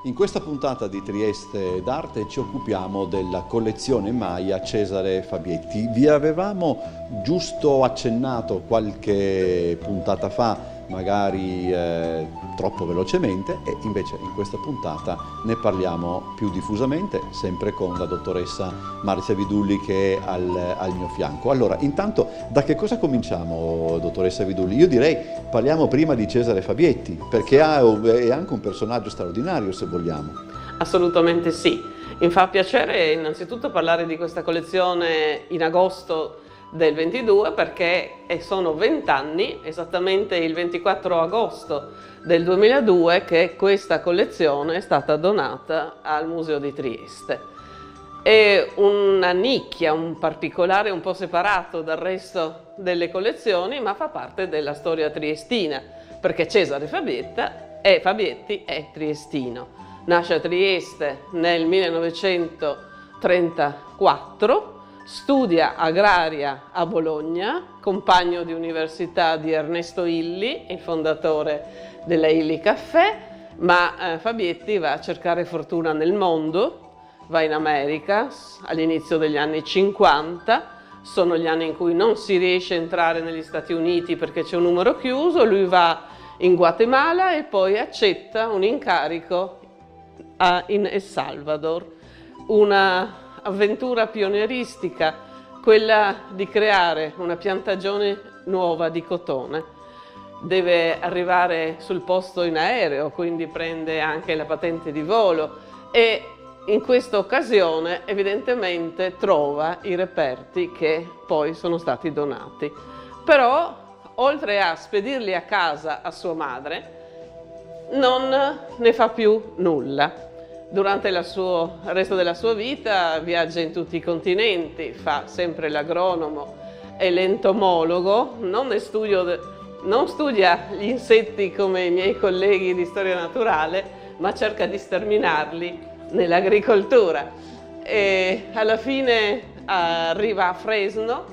In questa puntata di Trieste d'Arte ci occupiamo della collezione Maya Cesare Fabietti. Vi avevamo giusto accennato qualche puntata fa, magari troppo velocemente, e invece in questa puntata ne parliamo più diffusamente, sempre con la dottoressa Marzia Vidulli che è al mio fianco. Allora, intanto da che cosa cominciamo, dottoressa Vidulli? Io direi parliamo prima di Cesare Fabietti, perché è anche un personaggio straordinario, se vogliamo. Assolutamente sì. Mi fa piacere innanzitutto parlare di questa collezione in agosto del 22 perché sono 20 anni, esattamente il 24 agosto del 2002, che questa collezione è stata donata al Museo di Trieste. È una nicchia, un particolare un po' separato dal resto delle collezioni, ma fa parte della storia triestina, perché Cesare Fabietti è triestino. Nasce a Trieste nel 1934, studia agraria a Bologna, compagno di università di Ernesto Illi, il fondatore della Illy Caffè, ma Fabietti va a cercare fortuna nel mondo, va in America all'inizio degli anni 50, sono gli anni in cui non si riesce a entrare negli Stati Uniti perché c'è un numero chiuso, lui va in Guatemala e poi accetta un incarico in El Salvador, una avventura pionieristica, quella di creare una piantagione nuova di cotone. Deve arrivare sul posto in aereo, quindi prende anche la patente di volo e in questa occasione evidentemente trova i reperti che poi sono stati donati. Però, oltre a spedirli a casa a sua madre, non ne fa più nulla. Durante il resto della sua vita viaggia in tutti i continenti, fa sempre l'agronomo e l'entomologo, non studia gli insetti come i miei colleghi di storia naturale, ma cerca di sterminarli nell'agricoltura. E alla fine arriva a Fresno,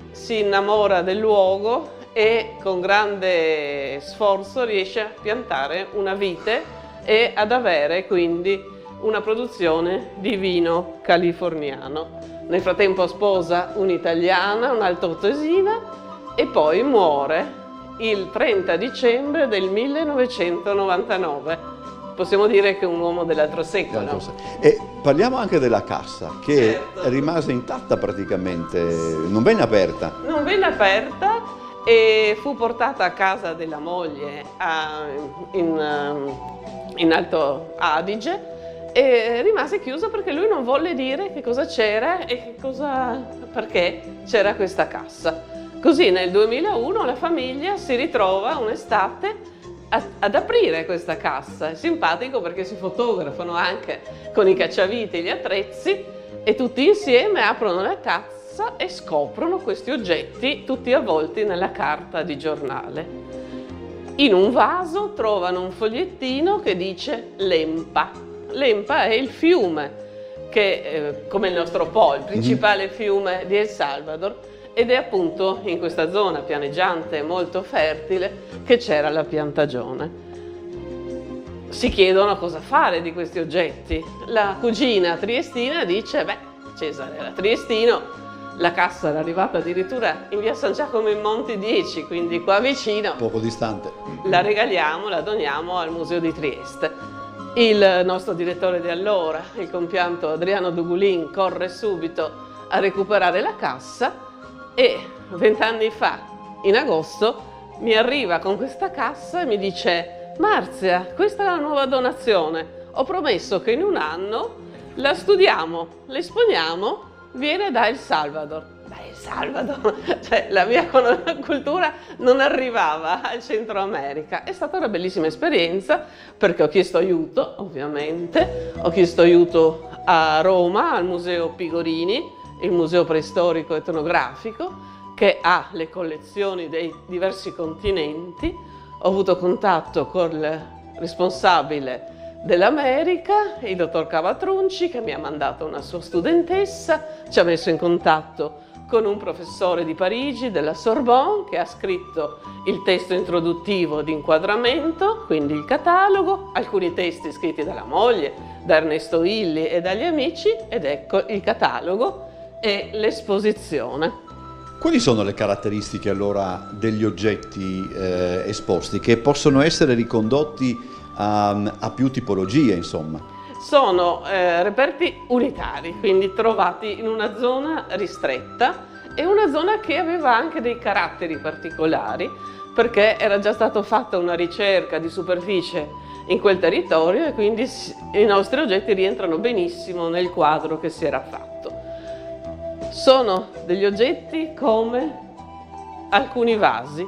si innamora del luogo e con grande sforzo riesce a piantare una vite e ad avere quindi una produzione di vino californiano. Nel frattempo sposa un'italiana, un'altoatesina, e poi muore il 30 dicembre del 1999. Possiamo dire che è un uomo dell'altro secolo. E parliamo anche della cassa, che rimase intatta praticamente, non venne aperta. Non venne aperta e fu portata a casa della moglie in Alto Adige, e rimase chiuso perché lui non volle dire che cosa c'era e perché c'era questa cassa. Così nel 2001 la famiglia si ritrova un'estate ad aprire questa cassa. È simpatico perché si fotografano anche con i cacciavite e gli attrezzi e tutti insieme aprono la cassa e scoprono questi oggetti tutti avvolti nella carta di giornale. In un vaso trovano un fogliettino che dice Lempa. Lempa è il fiume, che come il nostro Po, il principale fiume di El Salvador, ed è appunto in questa zona pianeggiante e molto fertile che c'era la piantagione. Si chiedono cosa fare di questi oggetti. La cugina triestina dice, Cesare era triestino, la cassa era arrivata addirittura in via San Giacomo in Monti 10, quindi qua vicino. Poco distante. La regaliamo, la doniamo al Museo di Trieste. Il nostro direttore di allora, il compianto Adriano Dugulin, corre subito a recuperare la cassa e 20 anni fa, in agosto, mi arriva con questa cassa e mi dice Marzia, questa è la nuova donazione, ho promesso che in un anno la studiamo, la esponiamo, viene da El Salvador. Beh, El Salvador, cioè la mia cultura non arrivava al Centro America. È stata una bellissima esperienza perché ho chiesto aiuto, ovviamente, ho chiesto aiuto a Roma, al Museo Pigorini, il museo preistorico etnografico, che ha le collezioni dei diversi continenti. Ho avuto contatto con il responsabile dell'America, il dottor Cavatrunci, che mi ha mandato una sua studentessa, ci ha messo in contatto con un professore di Parigi, della Sorbonne, che ha scritto il testo introduttivo di inquadramento, quindi il catalogo, alcuni testi scritti dalla moglie, da Ernesto Illi e dagli amici, ed ecco il catalogo e l'esposizione. Quali sono le caratteristiche allora degli oggetti esposti che possono essere ricondotti a più tipologie, insomma? Sono reperti unitari, quindi trovati in una zona ristretta e una zona che aveva anche dei caratteri particolari, perché era già stata fatta una ricerca di superficie in quel territorio e quindi i nostri oggetti rientrano benissimo nel quadro che si era fatto. Sono degli oggetti come alcuni vasi.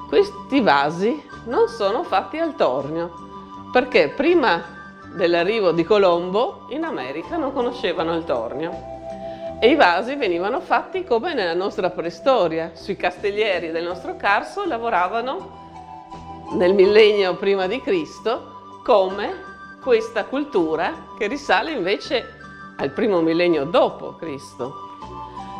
Questi vasi non sono fatti al tornio, perché prima dell'arrivo di Colombo in America non conoscevano il tornio e i vasi venivano fatti come nella nostra preistoria. Sui castellieri del nostro Carso lavoravano nel millennio prima di Cristo come questa cultura che risale invece al primo millennio dopo Cristo.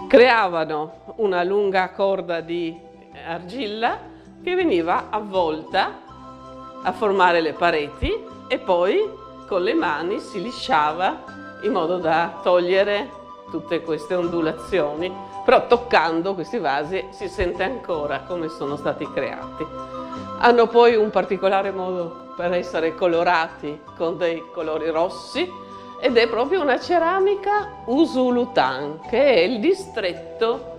Creavano una lunga corda di argilla che veniva avvolta a formare le pareti e poi con le mani si lisciava in modo da togliere tutte queste ondulazioni, però toccando questi vasi si sente ancora come sono stati creati. Hanno poi un particolare modo per essere colorati con dei colori rossi ed è proprio una ceramica Usulután, che è il distretto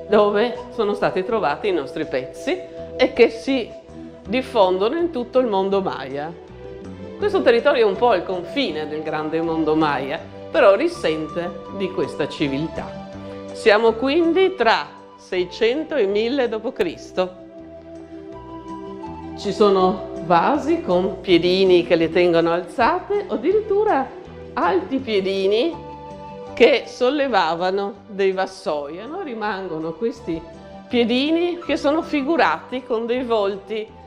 dove sono stati trovati i nostri pezzi e che si diffondono in tutto il mondo Maya. Questo territorio è un po' il confine del grande mondo Maya, però risente di questa civiltà. Siamo quindi tra 600 e 1000 d.C. Ci sono vasi con piedini che le tengono alzate o addirittura alti piedini che sollevavano dei vassoi. E noi rimangono questi piedini che sono figurati con dei volti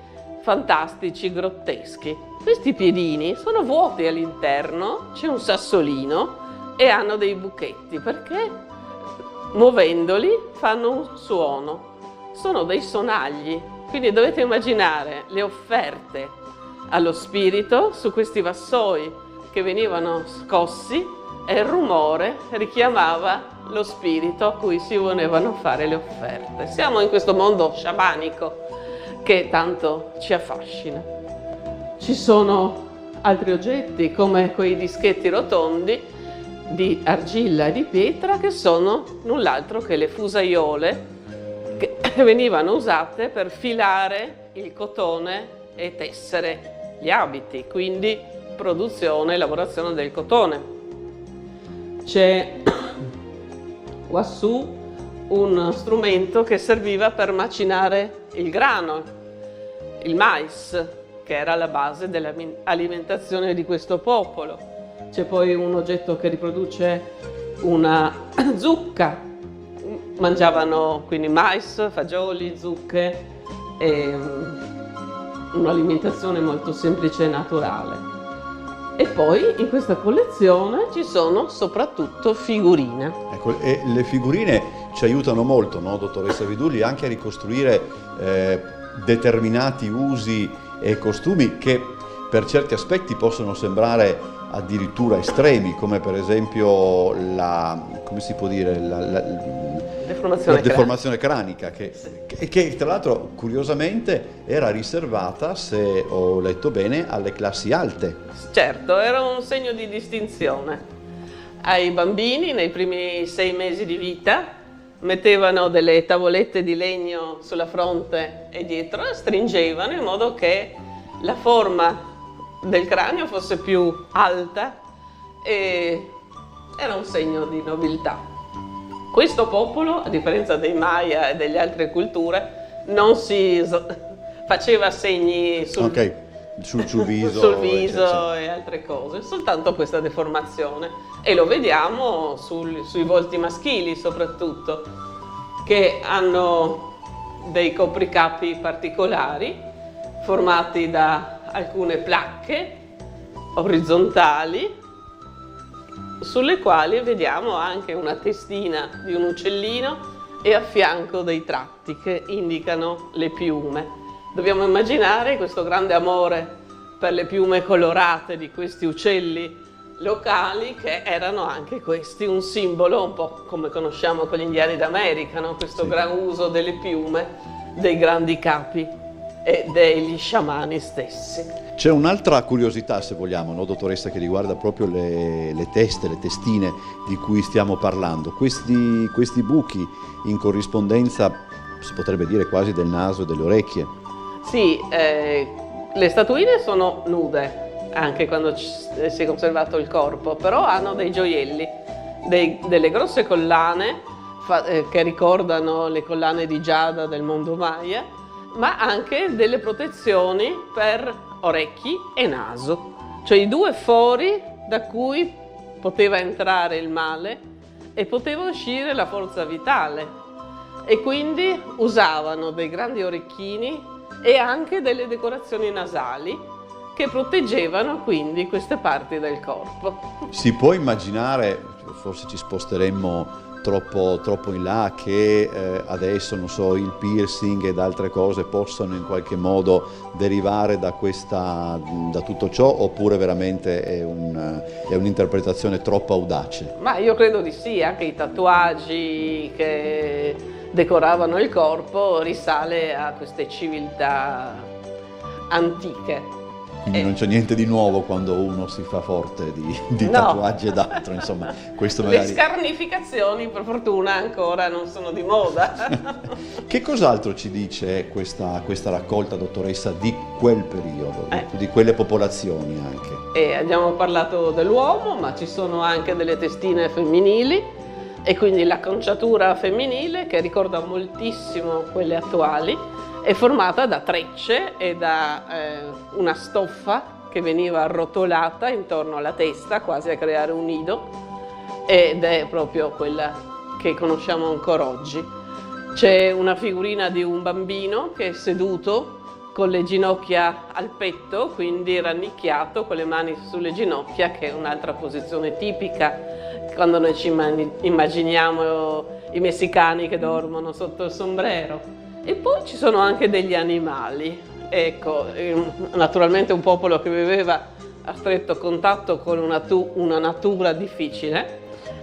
fantastici, grotteschi. Questi piedini sono vuoti all'interno, c'è un sassolino e hanno dei buchetti perché muovendoli fanno un suono. Sono dei sonagli, quindi dovete immaginare le offerte allo spirito su questi vassoi che venivano scossi e il rumore richiamava lo spirito a cui si volevano fare le offerte. Siamo in questo mondo sciamanico che tanto ci affascina. Ci sono altri oggetti come quei dischetti rotondi di argilla e di pietra che sono null'altro che le fusaiole che venivano usate per filare il cotone e tessere gli abiti, quindi produzione e lavorazione del cotone. C'è quassù un strumento che serviva per macinare il grano, il mais, che era la base dell'alimentazione di questo popolo. C'è poi un oggetto che riproduce una zucca. Mangiavano quindi mais, fagioli, zucche e un'alimentazione molto semplice e naturale. E poi in questa collezione ci sono soprattutto figurine. Ecco, e le figurine ci aiutano molto, no, dottoressa Vidulli, anche a ricostruire determinati usi e costumi che per certi aspetti possono sembrare addirittura estremi, come per esempio come si può dire, la deformazione cranica, che tra l'altro curiosamente era riservata, se ho letto bene, alle classi alte. Certo, era un segno di distinzione. Ai bambini nei primi 6 mesi di vita mettevano delle tavolette di legno sulla fronte e dietro e stringevano in modo che la forma del cranio fosse più alta e era un segno di nobiltà. Questo popolo, a differenza dei Maya e delle altre culture, non si faceva segni sul viso, sul viso e altre cose, soltanto questa deformazione. E lo vediamo sui volti maschili soprattutto, che hanno dei copricapi particolari formati da alcune placche orizzontali, sulle quali vediamo anche una testina di un uccellino e a fianco dei tratti che indicano le piume. Dobbiamo immaginare questo grande amore per le piume colorate di questi uccelli locali, che erano anche questi un simbolo, un po' come conosciamo con gli indiani d'America, no? Questo gran uso delle piume dei grandi capi e degli sciamani stessi. C'è un'altra curiosità, se vogliamo, no, dottoressa, che riguarda proprio le testine di cui stiamo parlando. Questi buchi in corrispondenza, si potrebbe dire, quasi del naso e delle orecchie. Sì, le statuine sono nude, anche quando si è conservato il corpo, però hanno dei gioielli, delle grosse collane che ricordano le collane di giada del mondo Maya, ma anche delle protezioni per orecchi e naso, cioè i due fori da cui poteva entrare il male e poteva uscire la forza vitale, e quindi usavano dei grandi orecchini e anche delle decorazioni nasali che proteggevano quindi queste parti del corpo. Si può immaginare, forse ci sposteremmo troppo in là, che adesso, non so, il piercing ed altre cose possano in qualche modo derivare da tutto ciò, oppure veramente è un'interpretazione troppo audace? Ma io credo di sì, anche i tatuaggi che decoravano il corpo risale a queste civiltà antiche. Quindi non c'è niente di nuovo quando uno si fa forte di tatuaggi ed altro, insomma, questo magari... Le scarnificazioni per fortuna ancora non sono di moda. Che cos'altro ci dice questa raccolta, dottoressa, di quel periodo, di quelle popolazioni anche? Abbiamo parlato dell'uomo, ma ci sono anche delle testine femminili, e quindi l'acconciatura femminile, che ricorda moltissimo quelle attuali, è formata da trecce e da una stoffa che veniva arrotolata intorno alla testa, quasi a creare un nido, ed è proprio quella che conosciamo ancora oggi. C'è una figurina di un bambino che è seduto con le ginocchia al petto, quindi rannicchiato con le mani sulle ginocchia, che è un'altra posizione tipica quando noi ci immaginiamo i messicani che dormono sotto il sombrero. E poi ci sono anche degli animali, ecco, naturalmente un popolo che viveva a stretto contatto con una natura difficile,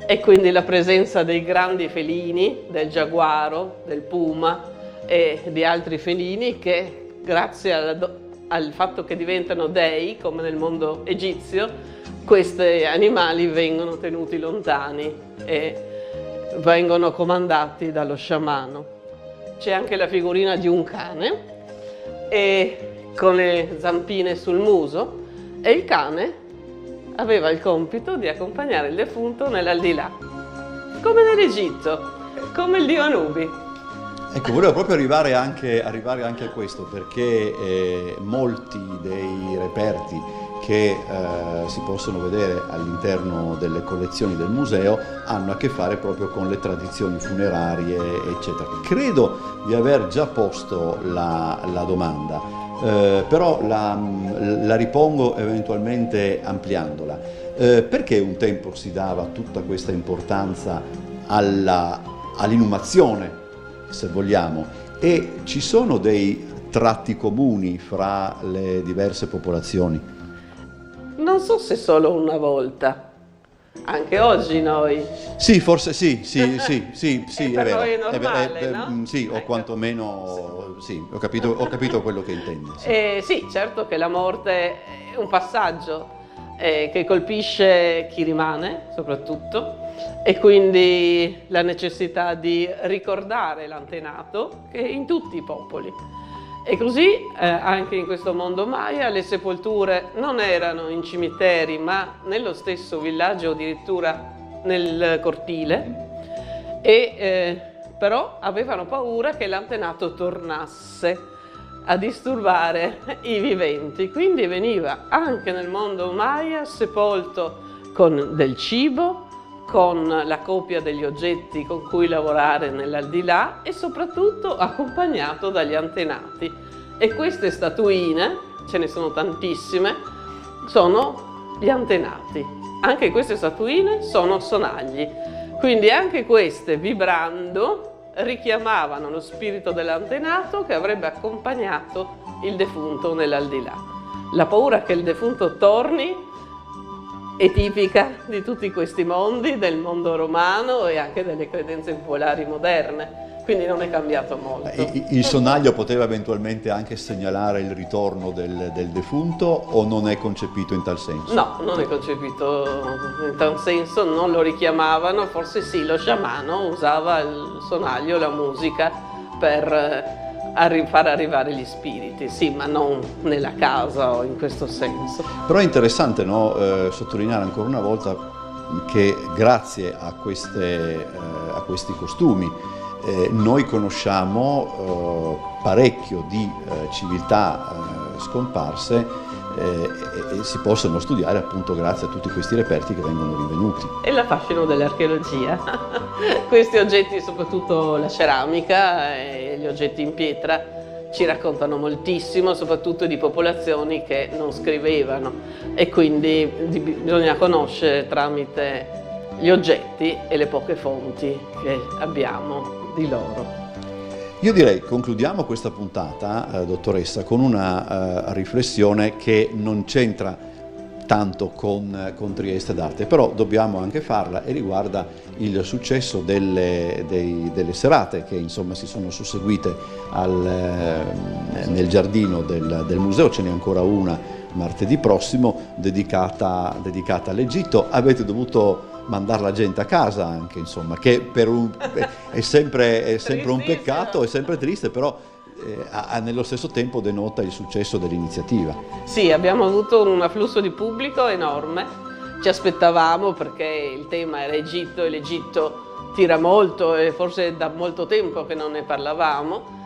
e quindi la presenza dei grandi felini, del giaguaro, del puma e di altri felini che, grazie al fatto che diventano dei, come nel mondo egizio, questi animali vengono tenuti lontani e vengono comandati dallo sciamano. C'è anche la figurina di un cane con le zampine sul muso, e il cane aveva il compito di accompagnare il defunto nell'aldilà, come nell'Egitto, come il dio Anubi. Ecco, volevo proprio arrivare anche a questo, perché molti dei reperti che si possono vedere all'interno delle collezioni del museo hanno a che fare proprio con le tradizioni funerarie, eccetera. Credo di aver già posto la domanda, però la ripongo eventualmente ampliandola. Perché un tempo si dava tutta questa importanza all'inumazione, se vogliamo, e ci sono dei tratti comuni fra le diverse popolazioni? Non so se solo una volta, anche oggi noi. Sì, forse sì, è per vero. noi è normale, no? Sì, o quantomeno sì, ho capito quello che intendi. Sì. Sì, certo che la morte è un passaggio che colpisce chi rimane, soprattutto, e quindi la necessità di ricordare l'antenato, che è in tutti i popoli. E così anche in questo mondo Maya le sepolture non erano in cimiteri, ma nello stesso villaggio, addirittura nel cortile, Però avevano paura che l'antenato tornasse a disturbare i viventi, quindi veniva anche nel mondo Maya sepolto con del cibo, con la copia degli oggetti con cui lavorare nell'aldilà e soprattutto accompagnato dagli antenati. E queste statuine, ce ne sono tantissime, sono gli antenati. Anche queste statuine sono sonagli, quindi anche queste, vibrando, richiamavano lo spirito dell'antenato che avrebbe accompagnato il defunto nell'aldilà. La paura che il defunto torni è tipica di tutti questi mondi, del mondo romano e anche delle credenze popolari moderne, quindi non è cambiato molto. Il sonaglio poteva eventualmente anche segnalare il ritorno del defunto o non è concepito in tal senso? No, non è concepito in tal senso, non lo richiamavano, forse sì, lo sciamano usava il sonaglio, la musica per far arrivare gli spiriti, sì, ma non nella casa o in questo senso. Però è interessante, no, sottolineare ancora una volta che grazie a questi costumi noi conosciamo parecchio di civiltà scomparse e si possono studiare appunto grazie a tutti questi reperti che vengono rinvenuti. E la fascino dell'archeologia. Questi oggetti, soprattutto la ceramica e gli oggetti in pietra, ci raccontano moltissimo, soprattutto di popolazioni che non scrivevano e quindi bisogna conoscere tramite gli oggetti e le poche fonti che abbiamo di loro. Io direi concludiamo questa puntata, dottoressa, con una riflessione che non c'entra tanto con Trieste d'Arte, però dobbiamo anche farla e riguarda il successo delle serate che insomma si sono susseguite nel giardino del museo. Ce n'è ancora una martedì prossimo dedicata all'Egitto. Avete dovuto mandare la gente a casa anche, insomma, che è sempre un peccato, è sempre triste, però nello stesso tempo denota il successo dell'iniziativa. Sì, abbiamo avuto un afflusso di pubblico enorme, ci aspettavamo perché il tema era Egitto e l'Egitto tira molto e forse da molto tempo che non ne parlavamo.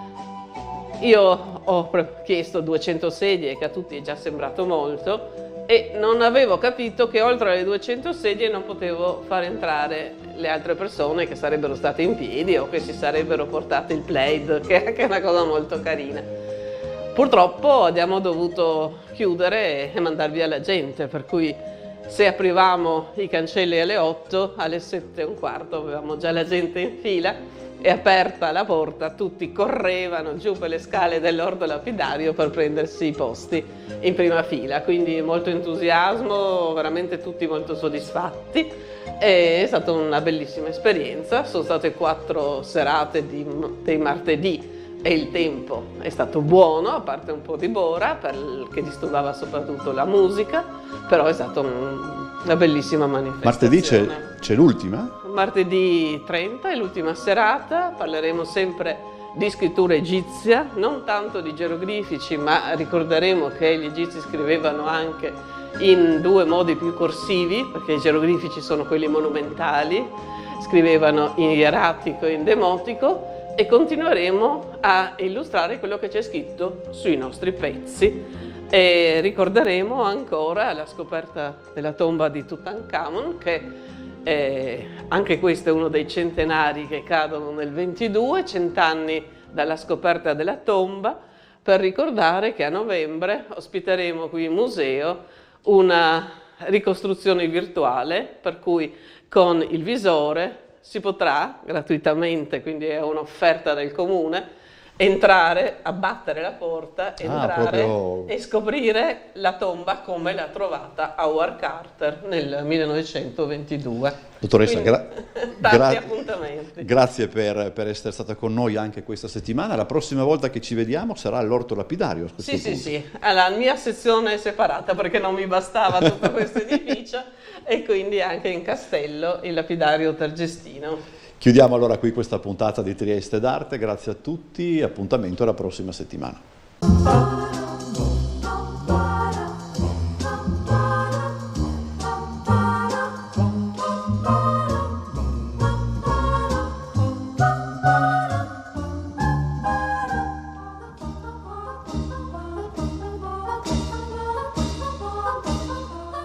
Io ho chiesto 200 sedie, che a tutti è già sembrato molto, e non avevo capito che oltre alle 200 sedie non potevo far entrare le altre persone che sarebbero state in piedi o che si sarebbero portate il plaid, che è una cosa molto carina. Purtroppo abbiamo dovuto chiudere e mandar via la gente, per cui se aprivamo i cancelli alle 8, alle 7:15 avevamo già la gente in fila e aperta la porta tutti correvano giù per le scale dell'orto lapidario per prendersi i posti in prima fila, quindi molto entusiasmo, veramente tutti molto soddisfatti. È stata una bellissima esperienza, sono state 4 serate dei martedì e il tempo è stato buono, a parte un po' di bora che disturbava soprattutto la musica, però è stata una bellissima manifestazione. Martedì c'è l'ultima? Martedì 30 è l'ultima serata, parleremo sempre di scrittura egizia, non tanto di geroglifici, ma ricorderemo che gli egizi scrivevano anche in 2 modi più corsivi, perché i geroglifici sono quelli monumentali, scrivevano in ieratico e in demotico, e continueremo a illustrare quello che c'è scritto sui nostri pezzi e ricorderemo ancora la scoperta della tomba di Tutankhamon, che anche questo è uno dei centenari che cadono nel 22, 100 anni dalla scoperta della tomba, per ricordare che a novembre ospiteremo qui in museo una ricostruzione virtuale, per cui con il visore si potrà gratuitamente, quindi è un'offerta del comune, entrare, abbattere la porta, entrare e scoprire la tomba come l'ha trovata Howard Carter nel 1922. Dottoressa, tanti appuntamenti. Grazie per essere stata con noi anche questa settimana. La prossima volta che ci vediamo sarà all'Orto Lapidario. Sì, alla mia sezione è separata perché non mi bastava tutto questo edificio e quindi anche in Castello il Lapidario Tergestino. Chiudiamo allora qui questa puntata di Trieste d'Arte, grazie a tutti, appuntamento alla prossima settimana.